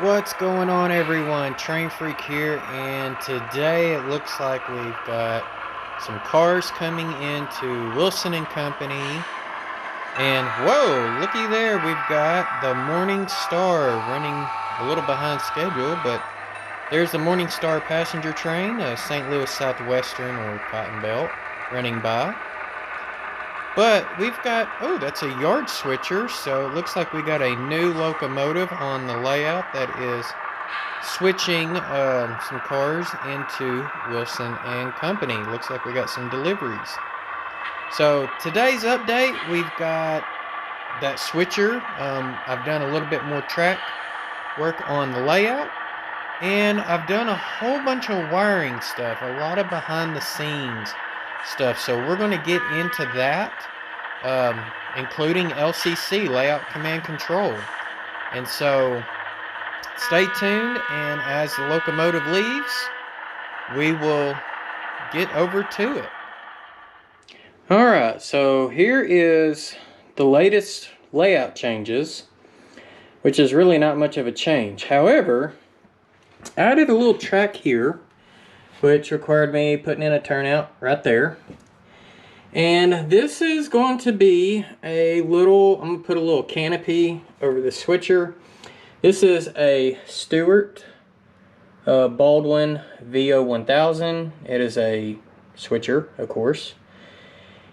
What's going on, everyone? Train Freak here, and today it looks like we've got some cars coming into Wilson and Company. And whoa, looky there, we've got the Morning Star running a little behind schedule, but there's the Morning Star passenger train, St. Louis Southwestern or Cotton Belt, running by. But we've got, oh, that's a yard switcher, so it looks like we got a new locomotive on the layout that is switching some cars into Wilson and Company. Looks like we got some deliveries. So today's update, we've got that switcher. I've done a little bit more track work on the layout, and I've done a whole bunch of wiring stuff, a lot of behind the scenes stuff. So we're going to get into that, including LCC, layout command control. And so stay tuned, and as the locomotive leaves, we will get over to it. Alright, so here is the latest layout changes, which is really not much of a change. However, I added a little track here, which required me putting in a turnout right there. And this is going to be a little, I'm going to put a little canopy over the switcher. This is a Stewart Baldwin VO1000. It is a switcher, of course.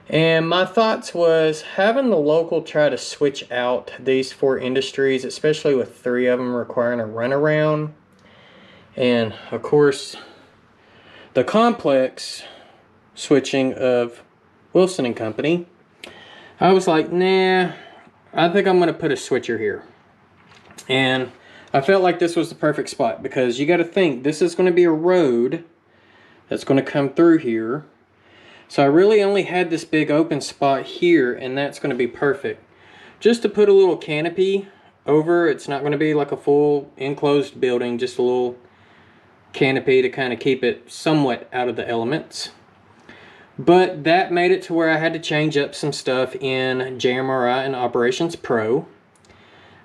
And my thoughts was having the local try to switch out these four industries, especially with three of them requiring a runaround. And of course, the complex switching of Wilson and Company. I was like, nah, I think I'm going to put a switcher here. And I felt like this was the perfect spot, because you got to think this is going to be a road that's going to come through here. So I really only had this big open spot here, and that's going to be perfect. Just to put a little canopy over, it's not going to be like a full enclosed building, just a little canopy to kind of keep it somewhat out of the elements. But that made it to where I had to change up some stuff in JMRI and Operations Pro.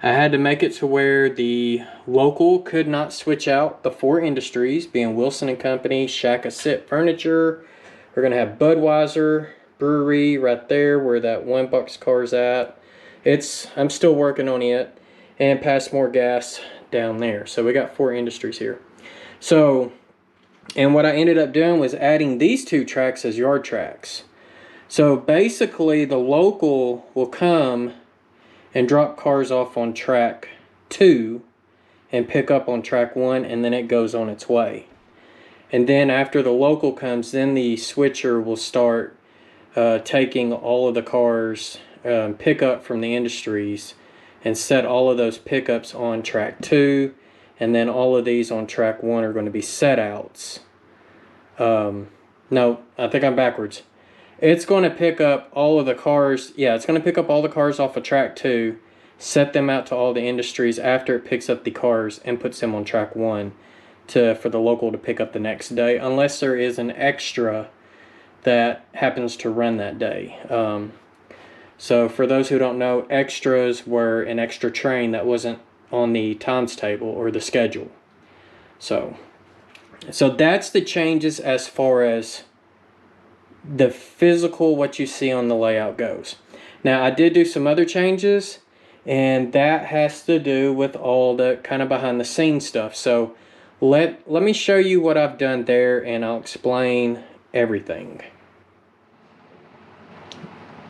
I had to make it to where the local could not switch out the four industries, being Wilson and Company, Shack-A-Sit Furniture. We're going to have Budweiser Brewery right there where that one boxcar's at. I'm still working on it. And Passmore Gas down there. So we got four industries here. So, and what I ended up doing was adding these two tracks as yard tracks. So basically the local will come and drop cars off on track 2 and pick up on track 1, and then it goes on its way. And then after the local comes, then the switcher will start taking all of the cars pick up from the industries and set all of those pickups on track 2. And then all of these on track 1 are going to be set outs. No, I think I'm backwards. It's going to pick up all of the cars. Yeah, it's going to pick up all the cars off of track 2, set them out to all the industries after it picks up the cars and puts them on track 1 for the local to pick up the next day, unless there is an extra that happens to run that day. So for those who don't know, extras were an extra train that wasn't on the times table or the schedule. So that's the changes as far as the physical, what you see on the layout goes. Now I did do some other changes, and that has to do with all the kind of behind the scenes stuff. So let me show you what I've done there, and I'll explain everything.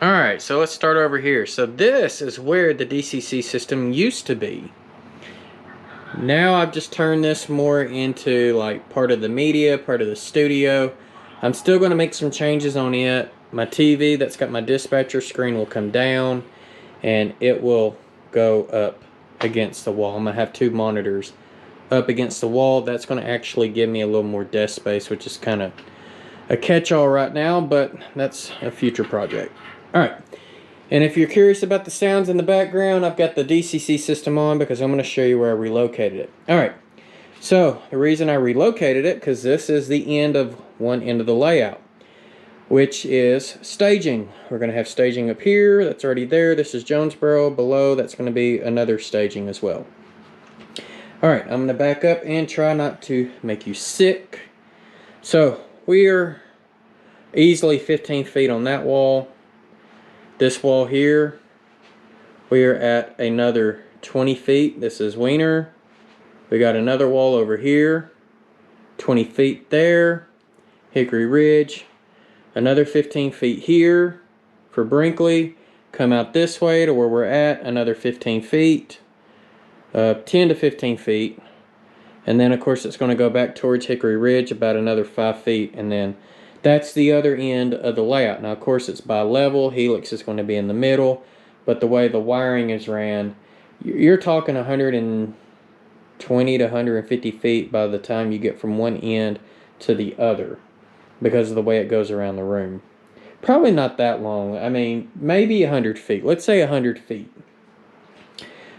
Alright, so let's start over here. So this is where the DCC system used to be. Now I've just turned this more into like part of the media, part of the studio. I'm still going to make some changes on it. My TV that's got my dispatcher screen will come down, and it will go up against the wall. I'm going to have two monitors up against the wall. That's going to actually give me a little more desk space, which is kind of a catch-all right now, but that's a future project. Alright, and if you're curious about the sounds in the background, I've got the DCC system on because I'm going to show you where I relocated it. Alright, so the reason I relocated it, because this is the end of one end of the layout, which is staging. We're going to have staging up here. That's already there. This is Jonesboro. Below, that's going to be another staging as well. Alright, I'm going to back up and try not to make you sick. So, we are easily 15 feet on that wall. This wall here, we are at another 20 feet. This is Wiener. We got another wall over here, 20 feet there. Hickory Ridge, another 15 feet here for Brinkley. Come out this way to where we're at, another 15 feet. 10 to 15 feet, and then of course it's going to go back towards Hickory Ridge about another 5 feet, and then that's the other end of the layout. Now of course it's bi-level, helix is going to be in the middle, but the way the wiring is ran, you're talking 120 to 150 feet by the time you get from one end to the other because of the way it goes around the room. Probably not that long. I mean, maybe 100 feet. Let's say 100 feet.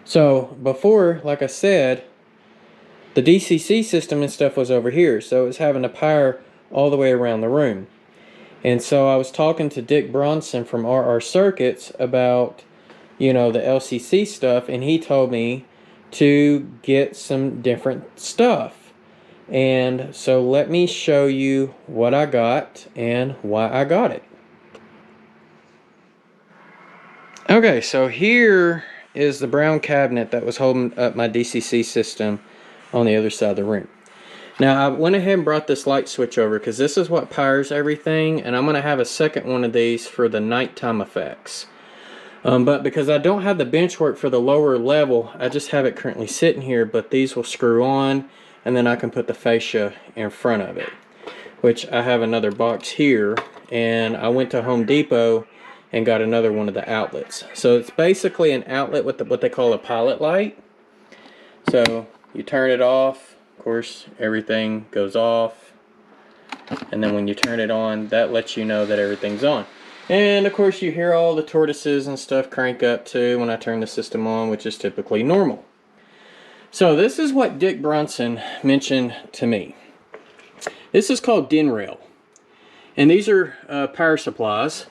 So before, like I said, the DCC system and stuff was over here, so it was having to power all the way around the room. And so I was talking to Dick Bronson from RR Circuits about, you know, the LCC stuff, and he told me to get some different stuff. And so let me show you what I got and why I got it. Okay, so here is the brown cabinet that was holding up my DCC system on the other side of the room. Now I went ahead and brought this light switch over because this is what powers everything, and I'm going to have a second one of these for the nighttime effects. But because I don't have the bench work for the lower level, I just have it currently sitting here, but these will screw on and then I can put the fascia in front of it, which I have another box here, and I went to Home Depot and got another one of the outlets. So it's basically an outlet with what they call a pilot light. So you turn it off, of course everything goes off, and then when you turn it on, that lets you know that everything's on. And of course you hear all the tortoises and stuff crank up too when I turn the system on, which is typically normal. So this is what Dick Bronson mentioned to me. This is called DIN rail, and these are power supplies.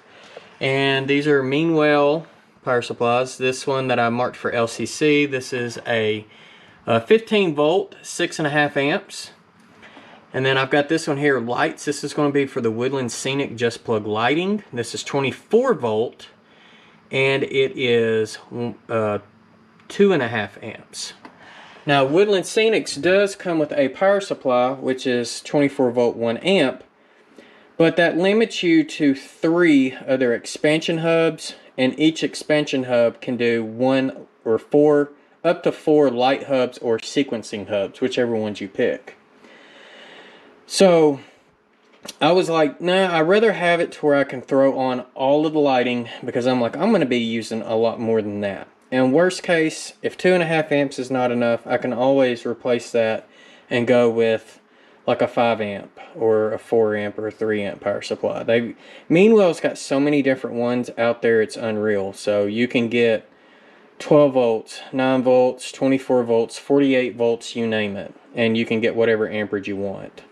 And these are Meanwell power supplies. This one that I marked for LCC, this is a 15 volt, 6.5 amps. And then I've got this one here, lights. This is going to be for the Woodland Scenic Just Plug lighting. This is 24 volt, and it is 2.5 amps. Now Woodland Scenics does come with a power supply, which is 24 volt, 1 amp. But that limits you to 3 of their expansion hubs, and each expansion hub can do 1 or 4, up to 4 light hubs or sequencing hubs, whichever ones you pick. So I was like, nah, I'd rather have it to where I can throw on all of the lighting, because I'm like, I'm going to be using a lot more than that. And worst case, if 2.5 amps is not enough, I can always replace that and go with like a 5 amp or a 4 amp or a 3 amp power supply. Meanwell's got so many different ones out there, it's unreal. So you can get 12 volts, 9 volts, 24 volts, 48 volts, you name it. And you can get whatever amperage you want.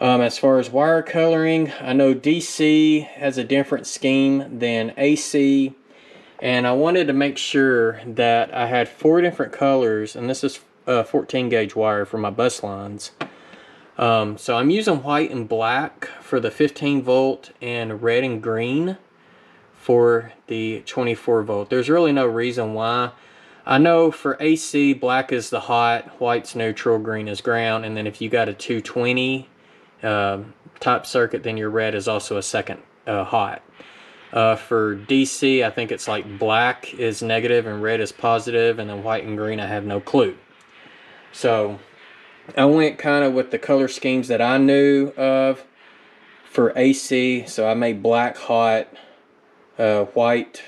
As far as wire coloring, I know DC has a different scheme than AC. And I wanted to make sure that I had 4 different colors, and this is 14 gauge wire for my bus lines. So I'm using white and black for the 15 volt and red and green for the 24 volt. There's really no reason why. I know for AC, black is the hot, white's neutral, green is ground, and then if you got a 220 type circuit, then your red is also a second hot. For DC, I think it's like black is negative and red is positive, and then white and green I have no clue. So I went kind of with the color schemes that I knew of for AC. So I made black hot, white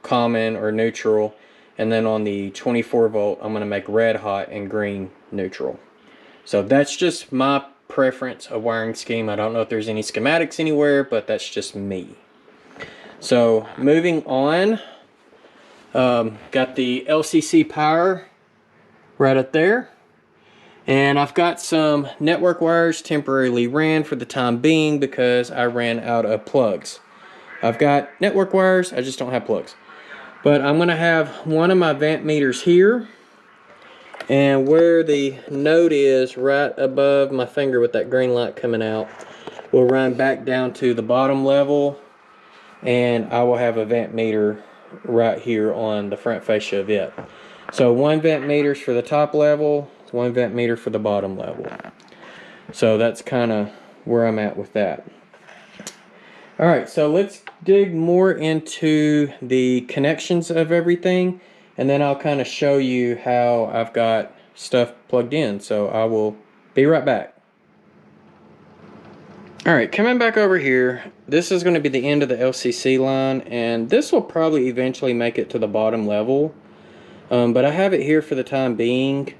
common or neutral, and then on the 24 volt I'm going to make red hot and green neutral. So that's just my preference of wiring scheme. I don't know if there's any schematics anywhere, but that's just me. So moving on, got the LCC power right up there. And I've got some network wires temporarily ran for the time being because I ran out of plugs. I've got network wires, I just don't have plugs. But I'm going to have one of my vamp meters here. And where the node is right above my finger with that green light coming out, we'll run back down to the bottom level, and I will have a vent meter right here on the front fascia of it. So 1 vent meter for the top level, 1 vent meter for the bottom level. So that's kind of where I'm at with that. Alright, so let's dig more into the connections of everything, and then I'll kind of show you how I've got stuff plugged in. So I will be right back. Alright, coming back over here, this is going to be the end of the LCC line, and this will probably eventually make it to the bottom level. But I have it here for the time being.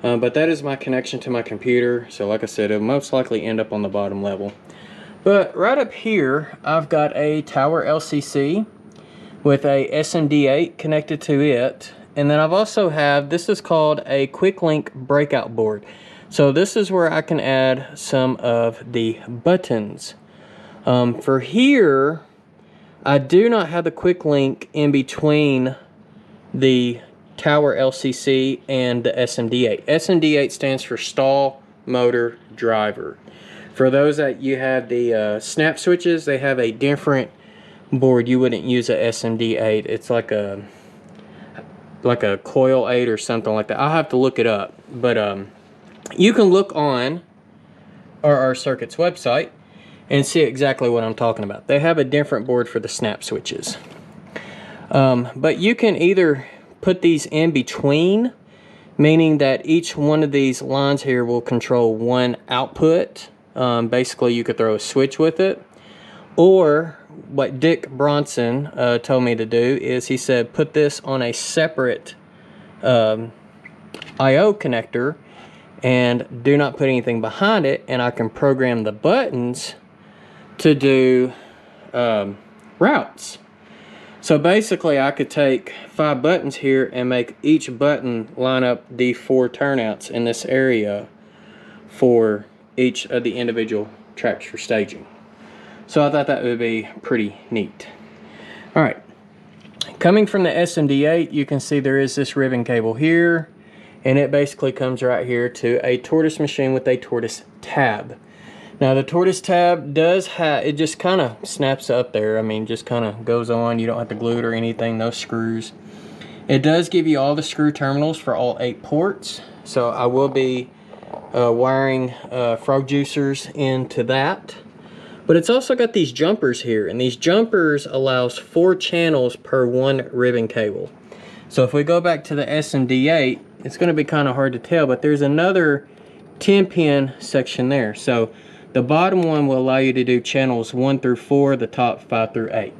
But that is my connection to my computer, so like I said, it'll most likely end up on the bottom level. But right up here, I've got a tower LCC with a SMD8 connected to it. And then I've also have, this is called a Quicklink Breakout board. So this is where I can add some of the buttons. For here, I do not have the Quicklink in between the tower LCC and the SMD8. SMD8 stands for stall motor driver. For those that you have the snap switches, they have a different board. You wouldn't use a SMD8. It's like a coil 8 or something like that. I'll have to look it up, but you can look on RR Circuit's website and see exactly what I'm talking about. They have a different board for the snap switches. But you can either put these in between, meaning that each one of these lines here will control one output. Basically, you could throw a switch with it. Or what Dick Bronson told me to do is he said put this on a separate I/O connector and do not put anything behind it, and I can program the buttons to do routes. So basically I could take 5 buttons here and make each button line up the 4 turnouts in this area for each of the individual tracks for staging. So I thought that would be pretty neat. Alright, coming from the SMD8, you can see there is this ribbon cable here, and it basically comes right here to a Tortoise machine with a Tortoise Tab. Now the Tortoise Tab does have, it just kind of snaps up there. I mean, just kind of goes on. You don't have to glue it or anything, no screws. It does give you all the screw terminals for all 8 ports. So I will be wiring frog juicers into that. But it's also got these jumpers here, and these jumpers allows 4 channels per 1 ribbon cable. So if we go back to the SMD8, it's going to be kind of hard to tell, but there's another 10-pin section there. So the bottom one will allow you to do channels 1 through 4, the top 5 through 8.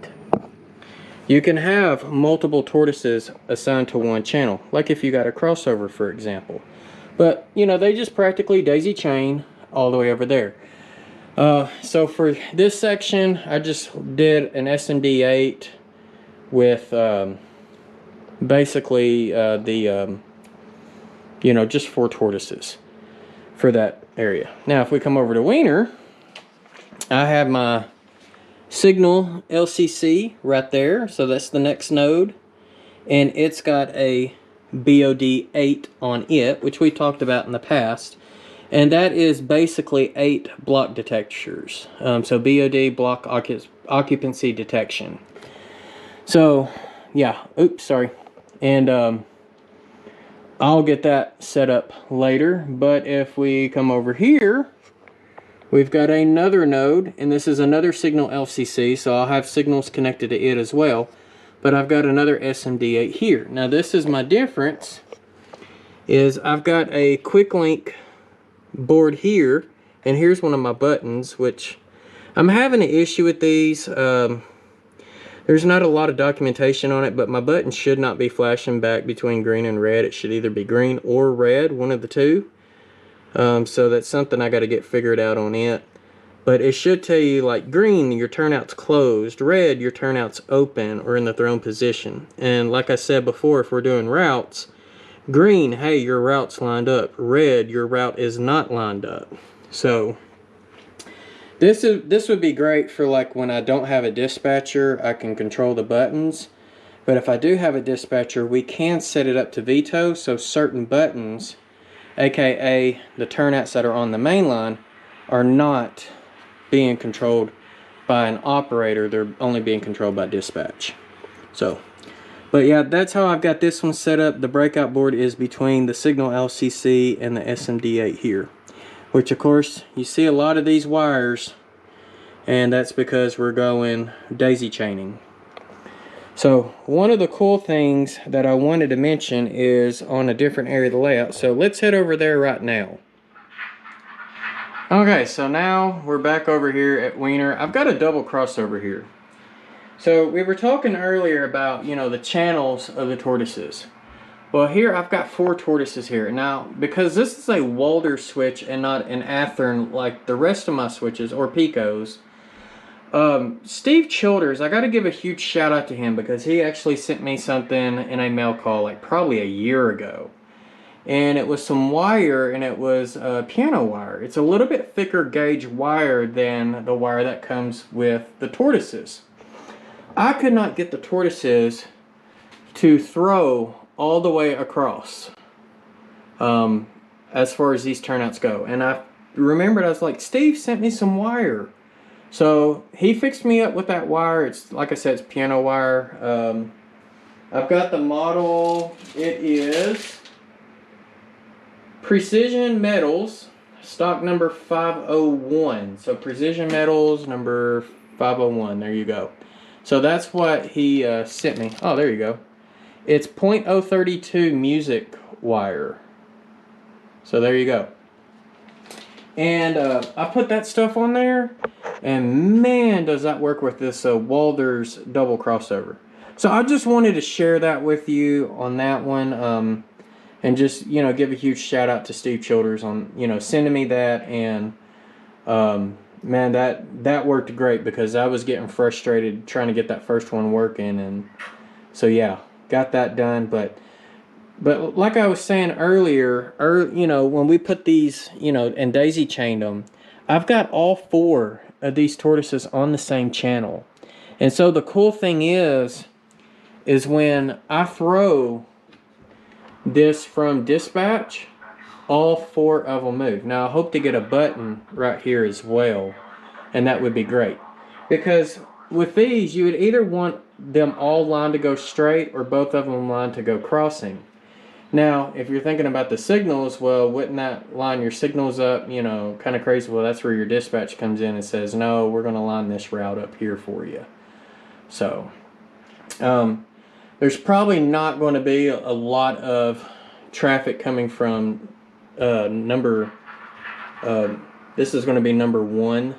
You can have multiple tortoises assigned to one channel, like if you got a crossover, for example. But, you know, they just practically daisy chain all the way over there. So for this section, I just did an SMD8 with basically you know, just 4 tortoises for that area. Now if we come over to Wiener, I have my signal LCC right there, so that's the next node, and it's got a BOD8 on it, which we talked about in the past, and that is basically 8 block detectors. So BOD, block occupancy detection. So yeah, oops, sorry. And I'll get that set up later, but if we come over here, we've got another node, and this is another signal LCC, so I'll have signals connected to it as well. But I've got another SMD8 here. Now this is my difference, is I've got a Quicklink board here, and here's one of my buttons, which I'm having an issue with these. There's not a lot of documentation on it, but my button should not be flashing back between green and red. It should either be green or red, one of the two. So that's something I got to get figured out on it. But it should tell you, like, green, your turnout's closed. Red, your turnout's open or in the thrown position. And like I said before, if we're doing routes, green, hey, your route's lined up. Red, your route is not lined up. So this would be great for, like, when I don't have a dispatcher, I can control the buttons. But if I do have a dispatcher, we can set it up to veto, so certain buttons, aka the turnouts that are on the main line, are not being controlled by an operator. They're only being controlled by dispatch. So, but yeah, that's how I've got this one set up. The breakout board is between the signal LCC and the SMD8 here, which of course you see a lot of these wires, and that's because we're going daisy chaining. So one of the cool things that I wanted to mention is on a different area of the layout. So let's head over there right now. Okay, so now we're back over here at Wiener. I've got a double crossover here. So we were talking earlier about, you know, the channels of the tortoises. Well, here I've got 4 tortoises here. Now, because this is a Walder switch and not an Athearn like the rest of my switches or Picos, Steve Childers, I got to give a huge shout out to him because he actually sent me something in a mail call like probably a year ago. And it was some wire, and it was piano wire. It's a little bit thicker gauge wire than the wire that comes with the tortoises. I could not get the tortoises to throw all the way across as far as these turnouts go. And I remembered, I was like, Steve sent me some wire. So he fixed me up with that wire. It's, like I said, it's piano wire. I've got the model. It is Precision Metals, stock number 501. So Precision Metals number 501. There you go. So that's what he sent me. Oh, there you go. It's .032 music wire. So there you go. And I put that stuff on there, and man, does that work with this Walder's double crossover. So I just wanted to share that with you on that one, and just, you know, give a huge shout out to Steve Childers on, you know, sending me that. And man, that worked great because I was getting frustrated trying to get that first one working, and so yeah, got that done. But like I was saying earlier, you know, when we put these, you know, and daisy chained them, I've got all 4 of these tortoises on the same channel. And so the cool thing is when I throw this from dispatch, all 4 of them move. Now I hope to get a button right here as well, and that would be great. Because with these, you would either want them all lined to go straight or both of them lined to go crossing. Now, if you're thinking about the signals, well, wouldn't that line your signals up, you know, kind of crazy? Well, that's where your dispatch comes in and says, no, we're going to line this route up here for you. So, there's probably not going to be a lot of traffic coming from this is going to be number 1.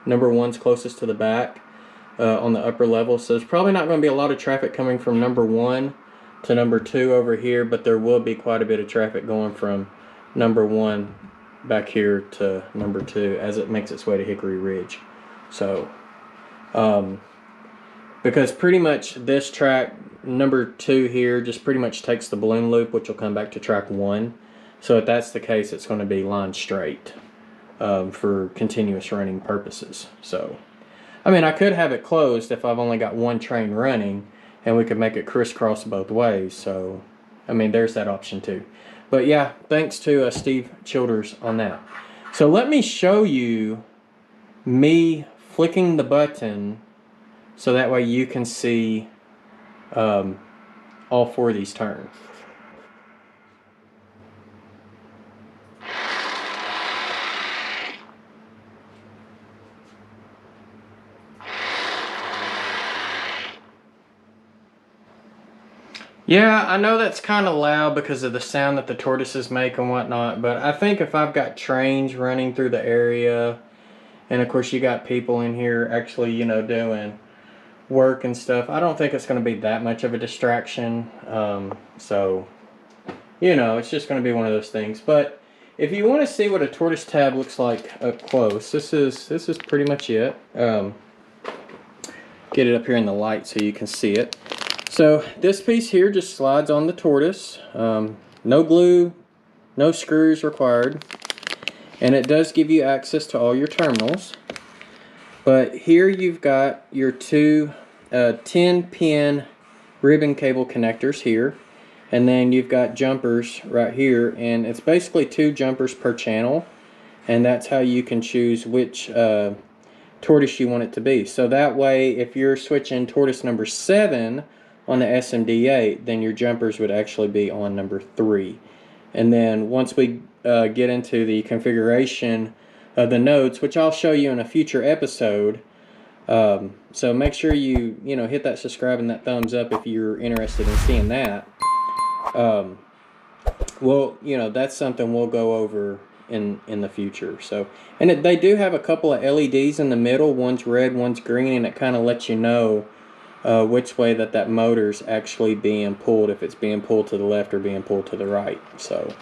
Number 1's closest to the back on the upper level. So there's probably not going to be a lot of traffic coming from number 1 to number 2 over here, but there will be quite a bit of traffic going from number 1 back here to number 2 as it makes its way to Hickory Ridge. So, because pretty much this track, number 2 here, just pretty much takes the balloon loop, which will come back to track 1. So if that's the case, it's going to be lined straight for continuous running purposes. So, I mean, I could have it closed if I've only got 1 train running, and we could make it crisscross both ways. So, I mean, there's that option too. But yeah, thanks to Steve Childers on that. So let me show you me flicking the button so that way you can see all 4 of these turn. Yeah, I know that's kind of loud because of the sound that the tortoises make and whatnot, but I think if I've got trains running through the area, and of course you got people in here actually, you know, doing work and stuff, I don't think it's going to be that much of a distraction. So, you know, it's just going to be one of those things. But if you want to see what a Tortoise Tab looks like up close, this is pretty much it. Get it up here in the light so you can see it. So this piece here just slides on the tortoise. No glue, no screws required. And it does give you access to all your terminals. But here you've got your 2 10-pin ribbon cable connectors here. And then you've got jumpers right here, and it's basically 2 jumpers per channel, and that's how you can choose which tortoise you want it to be. So that way, if you're switching tortoise number 7 on the SMD8, then your jumpers would actually be on number 3. And then once we get into the configuration of the nodes, which I'll show you in a future episode, so make sure you hit that subscribe and that thumbs up if you're interested in seeing that. Well, that's something we'll go over in the future. So, and they do have a couple of LEDs in the middle. One's red, one's green, and it kind of lets you know which way that motor's actually being pulled, if it's being pulled to the left or being pulled to the right. So,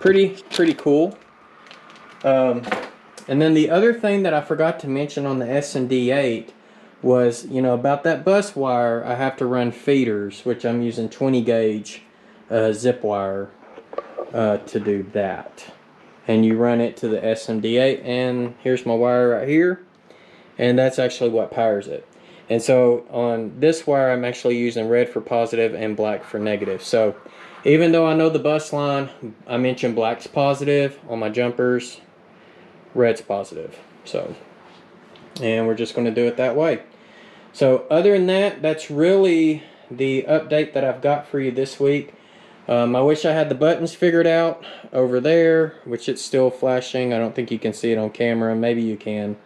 pretty cool. And then the other thing that I forgot to mention on the SMD8 was, about that bus wire, I have to run feeders, which I'm using 20 gauge zip wire to do that. And you run it to the SMD8, and here's my wire right here, and that's actually what powers it. And so on this wire, I'm actually using red for positive and black for negative. So even though I know the bus line, I mentioned black's positive on my jumpers, red's positive. So, and we're just going to do it that way. So other than that, that's really the update that I've got for you this week. I wish I had the buttons figured out over there, which it's still flashing. I don't think you can see it on camera. Maybe you can.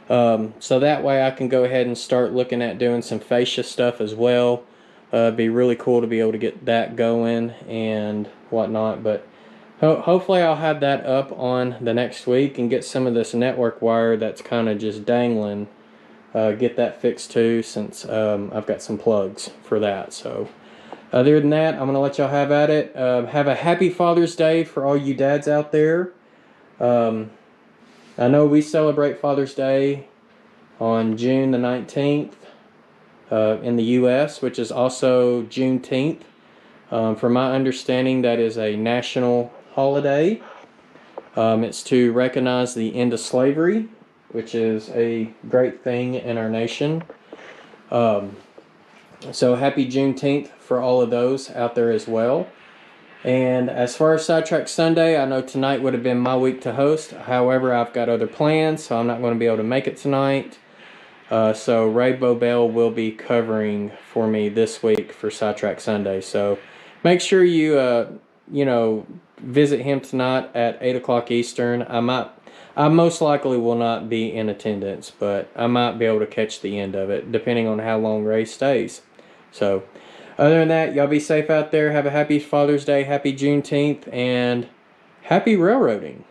So that way I can go ahead and start looking at doing some fascia stuff as well. It'd be really cool to be able to get that going and whatnot. But hopefully I'll have that up on the next week and get some of this network wire that's kind of just dangling. Get that fixed too, since I've got some plugs for that. So other than that, I'm going to let y'all have at it. Have a happy Father's Day for all you dads out there. I know we celebrate Father's Day on June the 19th in the U.S., which is also Juneteenth. From my understanding, that is a national holiday. It's to recognize the end of slavery, which is a great thing in our nation. So happy Juneteenth for all of those out there as well. And as far as Sidetrack Sunday, I know tonight would have been my week to host. However, I've got other plans, so I'm not going to be able to make it tonight. So Ray Boebel will be covering for me this week for Sidetrack Sunday. So make sure you, visit him tonight at 8 o'clock Eastern. I most likely will not be in attendance, but I might be able to catch the end of it, depending on how long Ray stays. So, other than that, y'all be safe out there. Have a happy Father's Day, happy Juneteenth, and happy railroading.